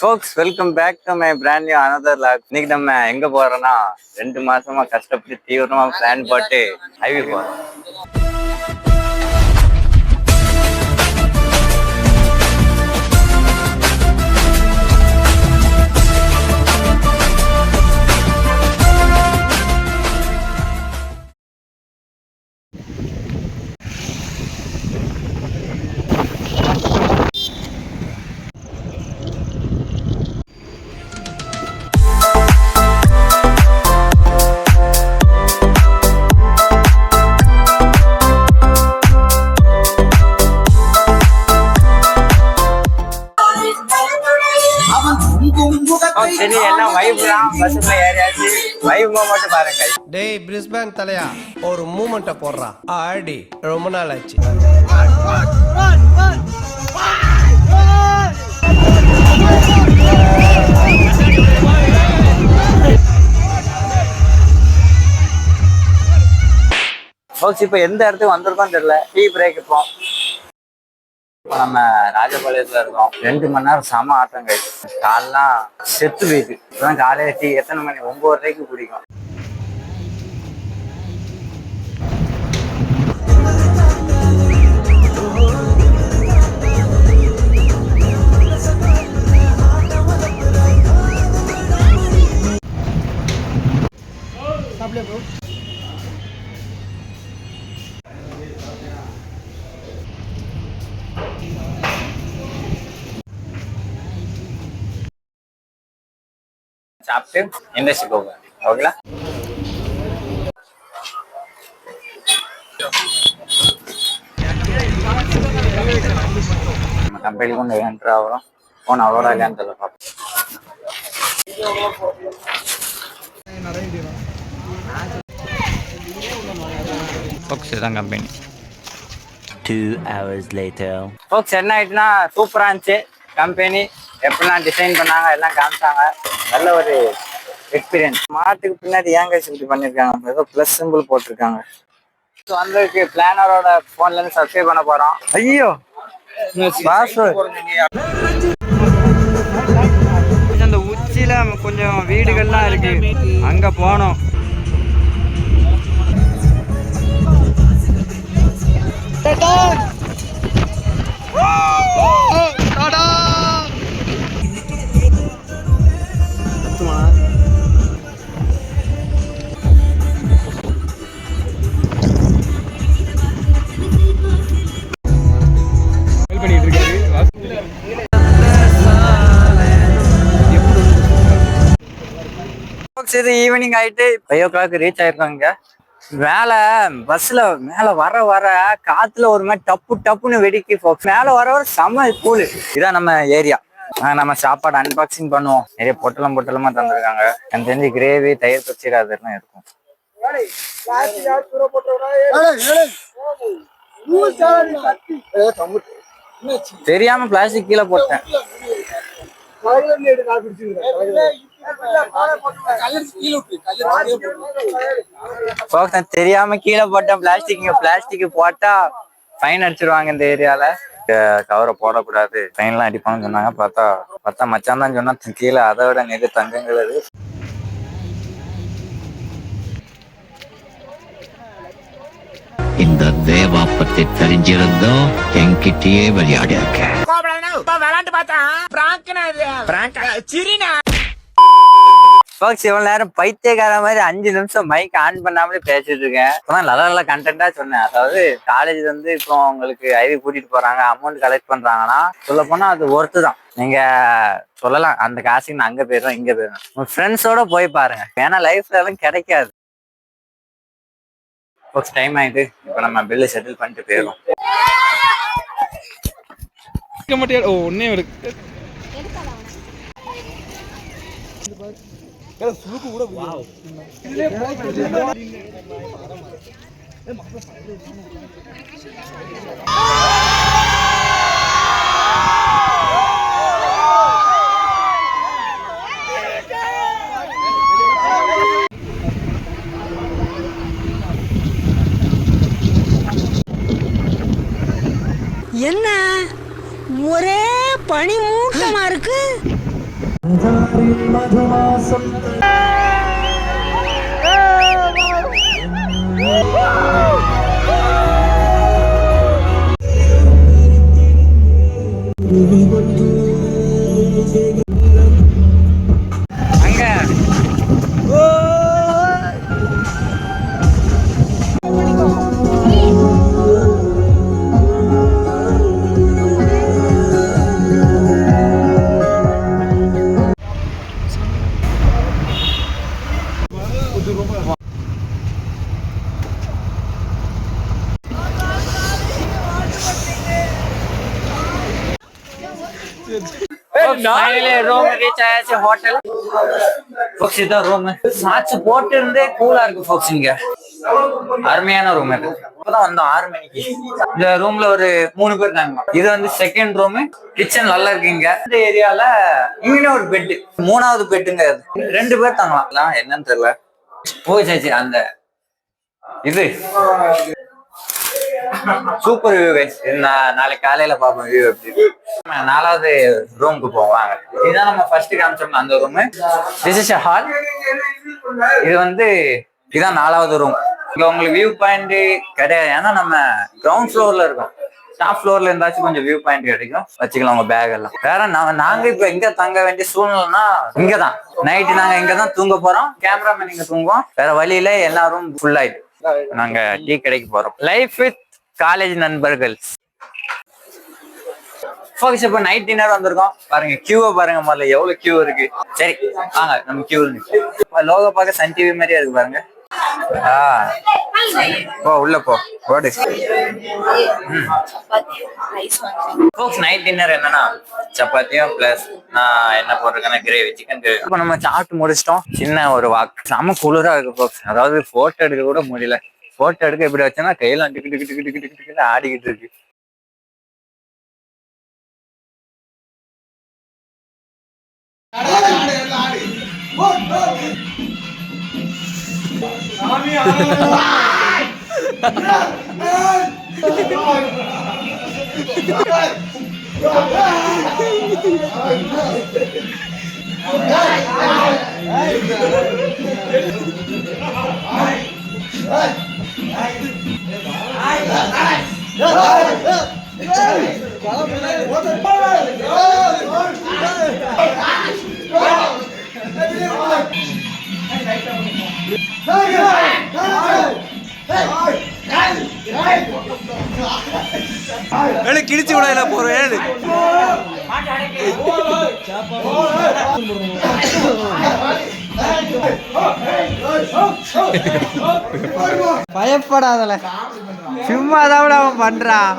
Folks, welcome back to my brand new another vlog. இன்னைக்கு நம்ம எங்க போறோம்னா 2 மாசமா கஷ்டப்பட்டு தீவிரமா பிளான் போட்டு ஹைவே போறோம். சரி என்ன வைப் தான் பஸ்ல ஏறியாச்சு. வைப் மட்டும் பாருங்க. டேய் பிரிஸ்பேன் தலையா ஒரு மூமெண்ட்டை போடுறா ஆடி ரொம்ப நாள் ஆச்சு. இப்ப எந்த இடத்துக்கு வந்திருக்கோம் தெரியல. டீ பிரேக் இப்போ நம்ம ராஜபாளையத்துல இருக்கோம். 2 மணி நேரம் செம ஆட்டங்க. காலெல்லாம் செத்து போயிட்டு இப்பதான் காலையில டீ எத்தனை மணி 9:30க்கு குடிக்கும். சாப்பிட்டு இண்டஸ்ட்ரி போவேன். ஓகேங்களா? நம்ம கம்பெனி கொண்டு என்ட்ரு ஆகிறோம். போன் அவ்வளோடா இல்லையான்னு தெரியல. பார்ப்போம். இதுதான் கம்பெனி. 2 hours later. ஃபோக்ஸ் என்ன ஆயிட்டுனா சூப்பராக இருந்துச்சு. கம்பெனி எப்படிலாம் டிசைன் பண்ணாங்க எல்லாம் காமிச்சாங்க. நல்ல ஒரு எக்ஸ்பீரியன்ஸ். மாட்டுக்கு பின்னாடி ஏன் கைஸ் இப்படி பண்ணியிருக்காங்க, ஏதோ ப்ளஸ் சிம்பிள் போட்டிருக்காங்க. வந்ததுக்கு பிளானரோட ஃபோன்ல இருந்து சப்ஸ்கிரைப் பண்ண போறோம். ஐயோ அந்த உச்சியில கொஞ்சம் வீடுகள்லாம் இருக்கு, அங்க போனோம். இது ஈவினிங் ஆயிட்டு 5 o'clock ரீச் ஆயிருக்காங்க. மேல பஸ்ல மேல வர வர காத்துல ஒரு மாதிரி டப்பு டப்புன்னு வெடிக்கு. மேல வர வர செம்ம கூலு. இதான் நம்ம ஏரியா. நம்ம சாப்பாடு அன்பாக்சிங் பண்ணுவோம். நிறைய பொட்டலமா தந்துருக்காங்க. எனக்கு தெரிஞ்சு கிரேவி தயிர் பச்சடி அதெல்லாம் இருக்கும். தெரியாம பிளாஸ்டிக் கீழே போட்டேன். தெரியாம கீழே போட்டேன் பிளாஸ்டிக் போட்டா ஃபைன் அடிச்சிருவாங்க இந்த ஏரியால. கவரை போடக்கூடாது, ஃபைன்லாம் அடிப்பாங்கன்னு சொன்னாங்க. பார்த்தா மச்சான் தான் சொன்னா கீழே அதை விட நெகு தங்கங்கிறது. இந்த தேவா பத்தி தெரிஞ்சிருந்தோம் என்கிட்டயே விளையாடி இருக்க. இவ்வளவு நேரம் பைத்தியக்கார மாதிரி 5 நிமிஷம் மைக் ஆன் பண்ணாமலே பேசிட்டு இருக்கேன். நல்ல கண்டென்ட்டா சொன்னேன். அதாவது காலேஜ் வந்து இப்போ உங்களுக்கு ஐவி கூட்டிட்டு போறாங்க, அமௌண்ட் கலெக்ட் பண்றாங்கன்னா சொல்ல போனா அது ஒர்த்து தான். நீங்க சொல்லலாம் அந்த காசுக்கு நான் அங்க போயிடுறோம் இங்க போயிடுறோம். உங்க ஃப்ரெண்ட்ஸோட போய் பாருங்க, ஏன்னா லைஃப்ல எல்லாம் கிடைக்காது. டைம் ஆயிட்டு இப்ப நம்ம பில்லு செட்டில் பண்ணிட்டு போயிடும். என்ன ஒரே பனி மூட்டமா இருக்கு. அங்க ரூம் ரீச் ஆயாச்சு ஹோட்டல். ஃபோக்ஸ் இதான் ரூம். சாட்சி போட்டு இருந்தே கூலா இருக்கு ஃபோக்ஸ். இங்க அருமையான ரூம். இது இப்பதான் வந்தோம் 6 மணிக்கு. இந்த ரூம்ல ஒரு 3 பேர் தாங்க. இது வந்து செகண்ட் ரூம். கிச்சன் நல்லா இருக்குங்க. இந்த ஏரியால இங்கே ஒரு பெட், 3வது பெட்டுங்க. 2 பேர் தாங்கலாம். என்னன்னு தெரியல. போச்சாச்சு. அந்த இது சூப்பர் வியூ கைஸ். நாளைக்கு காலையில பாப்போம் வியூ எப்படி. 4வது ரூமுக்கு போவாங்க. இதுதான் நம்ம ஃபர்ஸ்ட் காமிச்சோம் அந்த room. This is a hall. இது வந்து இதான் 4வது ரூம். இங்க உங்களுக்கு வியூ பாயிண்ட் கிடையாது. ஏன்னா நம்ம கிரவுண்ட் ஃப்ளோர்ல இருக்கோம். டாப் ஃப்ளோர்ல இருந்தாச்சும் கொஞ்சம் வியூ பாயிண்ட் கிடைக்கும். வச்சுக்கலாம் உங்க பேக் எல்லாம். வேற நாங்க இப்ப எங்க தங்க வேண்டிய சூழ்நிலைன்னா இங்கதான். நைட்டு நாங்க இங்கதான் தூங்க போறோம். கேமராமேன் இங்க தூங்குவோம். வேற வழியில எல்லா ரூம் ஃபுல் ஆயிட்டு நாங்க டீ கடைக்கு போறோம். லைஃப் வித் காலேஜ் நண்பர்கள். ஃபோக்ஸ் இப்ப நைட் டின்னர் வந்திருக்கோம். பாருங்க கியூவை பாருங்க. முதல்ல எவ்வளவு கியூ இருக்கு. சரி வாங்க நம்ம கியூ லோகோ பார்க்க சன் டிவி மாதிரியா இருக்கு பாருங்க. போ உள்ள போ ஓடு. ஃபோக்ஸ் நைட் டின்னர் என்னன்னா சப்பாத்தியும் பிளஸ் நான் என்ன போட்டிருக்கேன்னா கிரேவி, சிக்கன் கிரேவி. இப்போ நம்ம சாப்பிட்டு முடிச்சிட்டோம். சின்ன ஒரு வாக். செம குளிரா இருக்கு ஃபோக்ஸ். அதாவது போட்டோ எடுக்க கூட முடியல. போட்டோ எடுக்க எப்படி வச்சோன்னா கையெல்லாம் டிக்கு டிக்கு டிக்கு டிக்கு டிக்கு ஆடிக்கிட்டு இருக்கு. கிழிச்சு விட போறேன். பயப்படாதல, சும்மா தான் அவன் பண்றான்.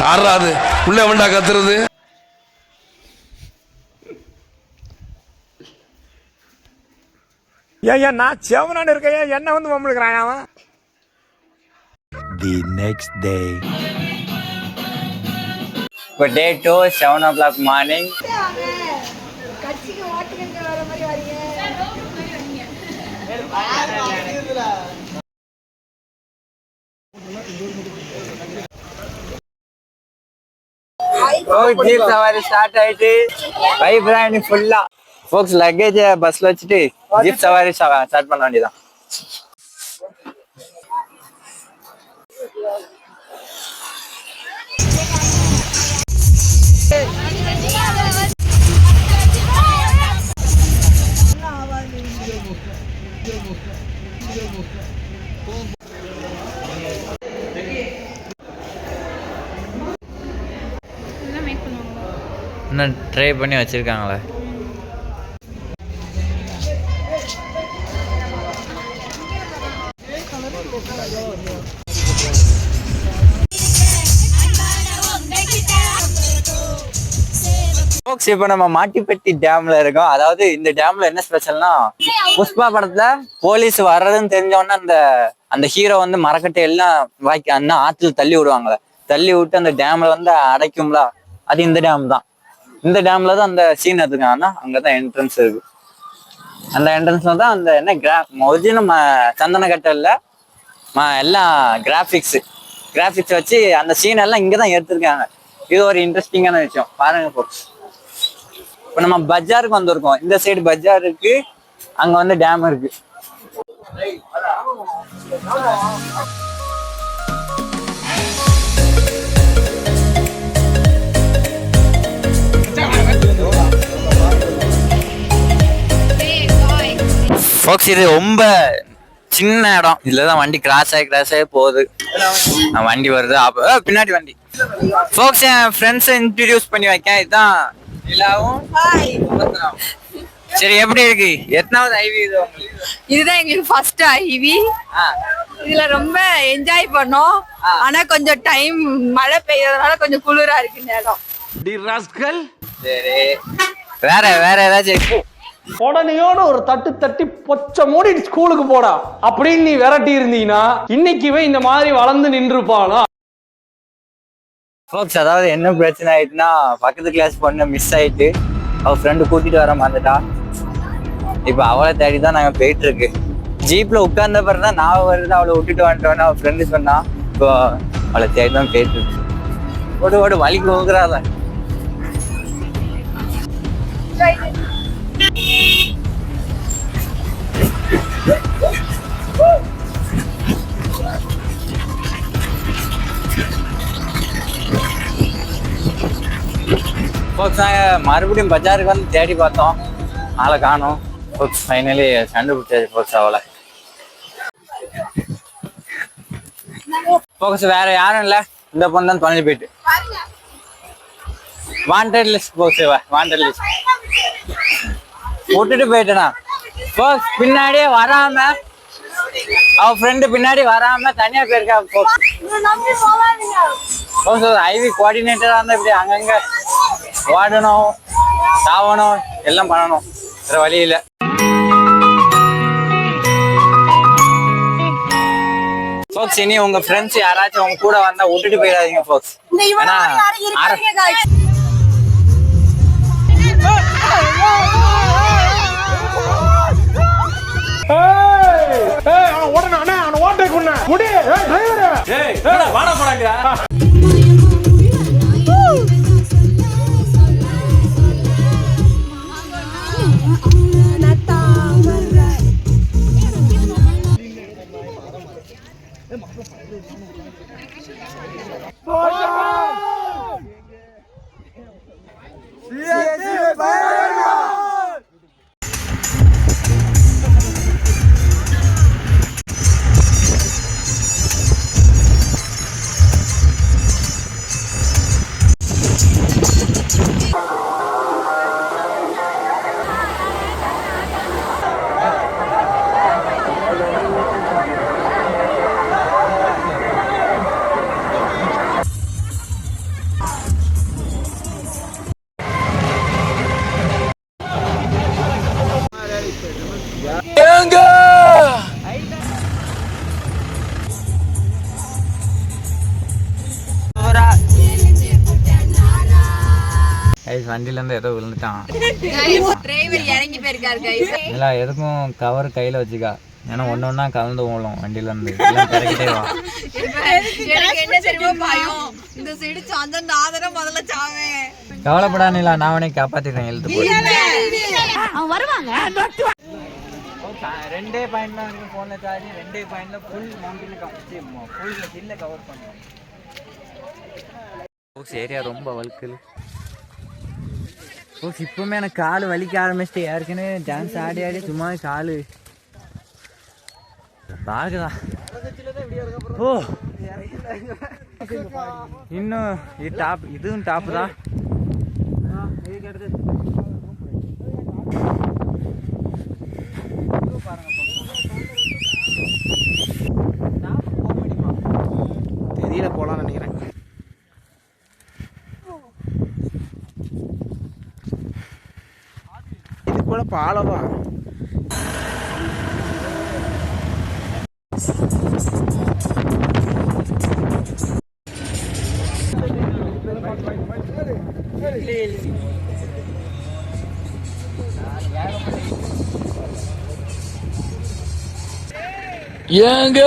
ஆறாது உள்ள வேண்டா கத்துறது. ஏன் நான் செவனான்னு இருக்கேன், என்ன வந்து மம்முழுக்கிறான் அவன். The next day. இப்போ டே 2 7 o'clock மார்னிங். ஜீப் சவாரி ஸ்டார்ட் ஆயிட்டு வைப்ராணி ஃபுல்லா. ஃபோக்ஸ் லக்கேஜ் பஸ்ல வச்சுட்டு ஜீப் சவாரி ஸ்டார்ட் பண்ண வேண்டியதான். இன்னும் ட்ரை பண்ணி வச்சிருக்காங்களே. இப்ப நம்ம மாட்டிப்பட்டி டேம்ல இருக்கோம். அதாவது இந்த டேம்ல என்ன ஸ்பெஷல்னா, புஷ்பா படத்துல போலீஸ் வர்றதுன்னு தெரிஞ்சோன்னா அந்த ஹீரோ வந்து மரக்கட்டை எல்லாம் அண்ணா ஆத்துல தள்ளி விடுவாங்களே, தள்ளி விட்டு அந்த டேம்ல வந்து அடைக்கும்ல, அது இந்த டேம் தான். இந்த டேம்ல தான் அந்த சீன் எடுத்துக்காங்கன்னா அங்கதான் என்ட்ரன்ஸ் இருக்கு. அந்த என்ட்ரன்ஸ்ல தான் அந்த என்ன ஒரிஜினல் சந்தன கட்டல்ல எல்லாம் கிராஃபிக்ஸ் வச்சு அந்த சீன் எல்லாம் இங்கதான் எடுத்திருக்காங்க. இது ஒரு இன்ட்ரெஸ்டிங்கான விஷயம் பாருங்க folks. இப்ப நம்ம பஜாருக்கு வந்திருக்கோம். இந்த சைடு பஜார் இருக்கு, அங்க வந்து டேம் இருக்கு. folks, இது ரொம்ப சின்ன இடம். இதுலதான் வண்டி கிராஸ் ஆகி போகுது. வண்டி வருது, பின்னாடி வண்டி. folks, என் ஃப்ரெண்ட்ஸை இன்ட்ரடியூஸ் பண்ணி வைக்கேன். இதுதான் நிலாவும். சரி, எப்படி இருக்கு? எத்தனாவது ஐவி இது உங்களுக்கு? இதுதான் எங்களுக்கு ஃபர்ஸ்ட் ஐவி. இதுல ரொம்ப என்ஜாய் பண்ணோம். ஆனா கொஞ்சம் டைம் மழை பெய்யறதுனால கொஞ்சம் குளிரா இருக்கு இந்த இடம். சரி, வேற ஏதாச்சும் உடனேயோட ஒரு தட்டி பொச்ச மூடி ஸ்கூலுக்கு போடா அப்படின்னு நீ விரட்டி இருந்தீங்கன்னா இன்னைக்குவே இந்த மாதிரி வளர்ந்து நின்றுப்பானா? folks, அதாவது என்ன பிரச்சனை ஆயிட்டுனா, பக்கத்து கிளாஸ் பொண்ணு மிஸ் ஆயிட்டு அவ ஃப்ரெண்டு கூட்டிட்டு வர மாட்டா. இப்ப அவளை தேடிதான் நாங்க போயிட்டு இருக்கு. ஜீப்ல உட்கார்ந்த பிறகுதான் நான் வருது, அவளை விட்டுட்டு வந்துட்டோன்னு அவ ஃப்ரெண்டு சொன்னா. இப்போ அவளை தேடிதான் போயிட்டு இருக்கு. ஓடு வலிக்கு போகிறாத. நாங்கள் மறுபடியும் பஜாருக்கு வந்து தேடி பார்த்தோம், ஆளை காணோம். ஃபைனலி கண்டுபிடிச்சாச்சு அவளை. வேற யாரும் இல்லை, இந்த பொண்ணு தான் தொலைஞ்சு போயிட்டு. வாண்டட் லிஸ்ட் வாண்டட் லிஸ்ட் விட்டுட்டு போயிட்டேனா. பின்னாடியே வராம, அவ ஃப்ரெண்டு பின்னாடி வராம தனியா போயிருக்கா. ஐவி கோஆர்டினேட்டரா இருந்தா இப்படி அங்கங்க ஓடணும், சாவணும், எல்லாம் பண்ணணும். வேற வழி இல்லை. இனி உங்க ஃப்ரெண்ட்ஸ் யாராச்சும் உங்க கூட வந்தா விட்டுட்டு போயிடாதீங்க folks. ஏன்னா வண்டியில இருந்து ஏதோ விழுந்துட்டான். எதுக்கும் கவர் கையில வச்சுக்கா, ஏன்னா ஒன்னொன்னா கலந்து போகலாம் வண்டியில இருந்து. கவலைப்படாதீங்களா, நான் உனக்கு காப்பாத்திட்டேன். எழுத்து ரெண்டே பாயிண்ட் தான் போன சார்ஜ். 2 பாயிண்ட்ல ஃபுல் மவுண்டில் கவர் பண்ணுவோம். ஏரியா ரொம்ப வழுக்கல். இப்பவுமே எனக்கு கால் வலிக்க ஆரம்பிச்சுட்டு, ஏற்கனவே டான்ஸ் ஆடி சும்மா காலு பாக்குதான். இன்னும் இதுவும் டாப் தான். தெரியல, போலான்னு நினைக்கிறேன். இது கூட பாலவா ஏங்க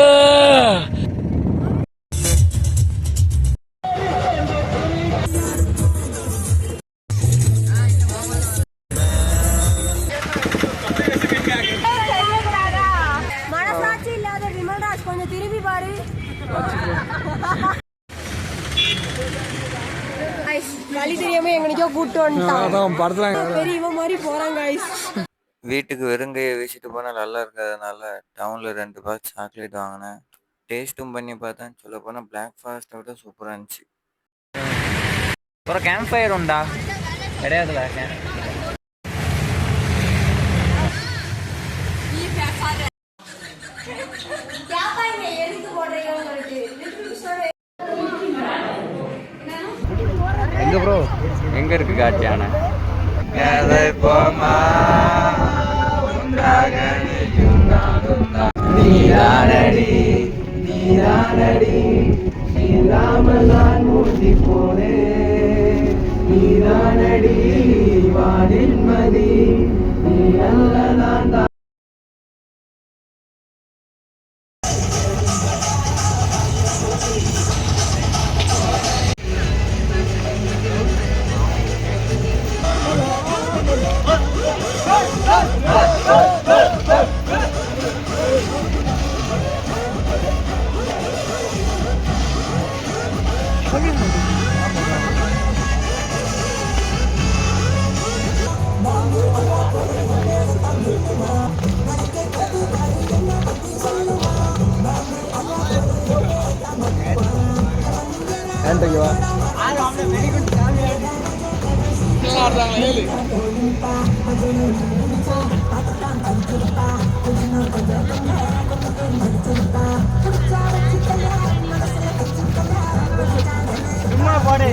மனசாட்சி இல்லாத விமல்ராஜ் கொஞ்சம் திரும்பி பாரு. வழி தெரியாம எங்கனைக்கோ கூட்டு வந்துட்டான். பெரியவன் மாதிரி போறாங்க guys. வீட்டுக்கு வெறுங்கையை வீசிட்டு போனால் நல்லா இருக்கிறதுனால டவுனில் 2 பாக்ஸ் சாக்லேட் வாங்கினேன். டேஸ்ட்டும் பண்ணி பார்த்தேன். சொல்ல போனால் பிளாக் ஃபாரஸ்ட்டை விட சூப்பராக இருந்துச்சு. அப்புறம் கேம்ப் ஃபயர் உண்டா? கிடையாதுல. எங்க ப்ரோ எங்க இருக்கு காட்சி யானை? நீரானடி நீரானடி நீராமல் நான் மூடி போனே நீரானடி வானில் மதி நீ அல்ல நான் தான். சும்மா போடு.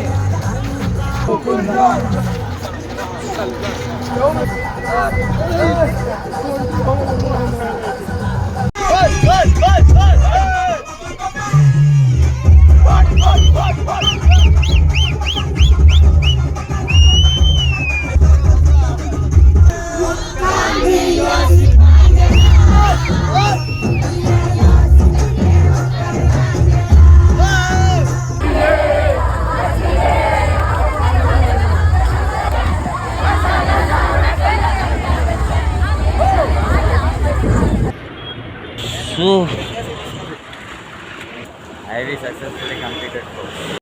Ivy successfully completed course.